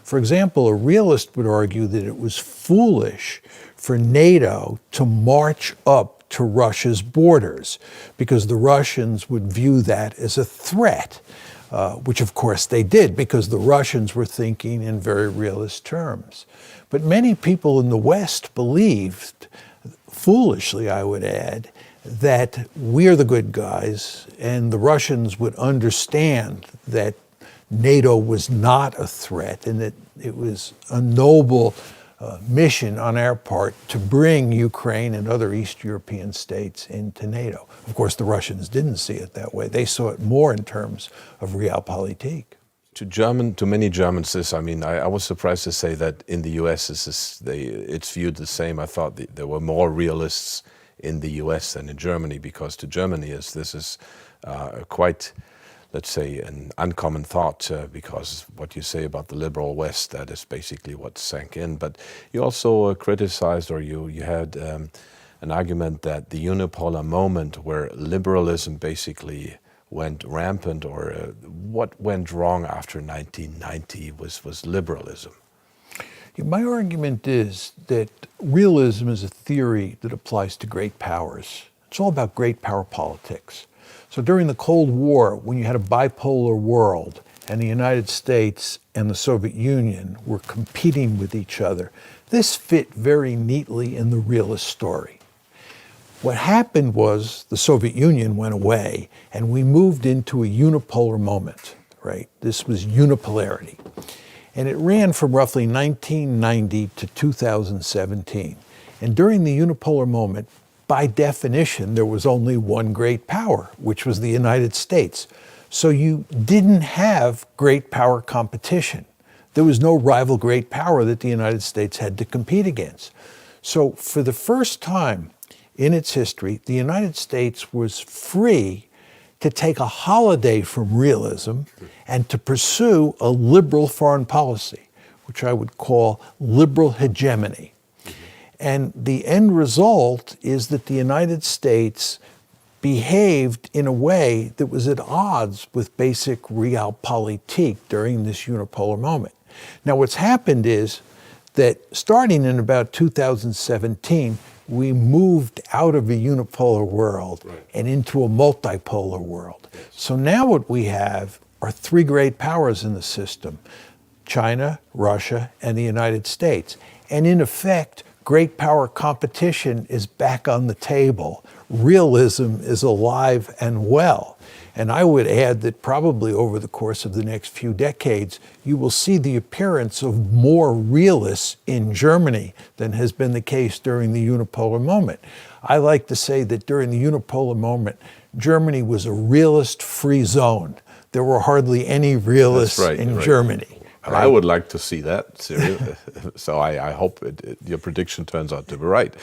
For example, a realist would argue that it was foolish for NATO to march up to Russia's borders because the Russians would view that as a threat, which of course they did because the Russians were thinking in very realist terms. But many people in the West believed, foolishly I would add, that we're the good guys and the Russians would understand that NATO was not a threat and that it was a noble mission on our part to bring Ukraine and other East European states into NATO. Of course, the Russians didn't see it that way. They saw it more in terms of realpolitik. To many Germans, I was surprised to say that in the U.S. it's viewed the same. I thought there were more realists in the U.S. than in Germany, because to Germany this is quite, let's say, an uncommon thought, because what you say about the liberal West, that is basically what sank in. But you also criticized, or you had an argument that the unipolar moment where liberalism basically went rampant, or what went wrong after 1990 was liberalism. My argument is that realism is a theory that applies to great powers. It's all about great power politics. So during the Cold War, when you had a bipolar world and the United States and the Soviet Union were competing with each other, this fit very neatly in the realist story. What happened was the Soviet Union went away and we moved into a unipolar moment, right? This was unipolarity. And it ran from roughly 1990 to 2017. And during the unipolar moment, by definition, there was only one great power, which was the United States. So you didn't have great power competition. There was no rival great power that the United States had to compete against. So for the first time in its history, the United States was free to take a holiday from realism and to pursue a liberal foreign policy, which I would call liberal hegemony. And the end result is that the United States behaved in a way that was at odds with basic realpolitik during this unipolar moment. Now, what's happened is that starting in about 2017, we moved out of a unipolar world and into a multipolar world. So now what we have are three great powers in the system: China, Russia, and the United States. And in effect, great power competition is back on the table. Realism is alive and well. And I would add that probably over the course of the next few decades, you will see the appearance of more realists in Germany than has been the case during the unipolar moment. I like to say that during the unipolar moment, Germany was a realist-free zone. There were hardly any realists in Germany. And I would like to see that. So I hope your prediction turns out to be right.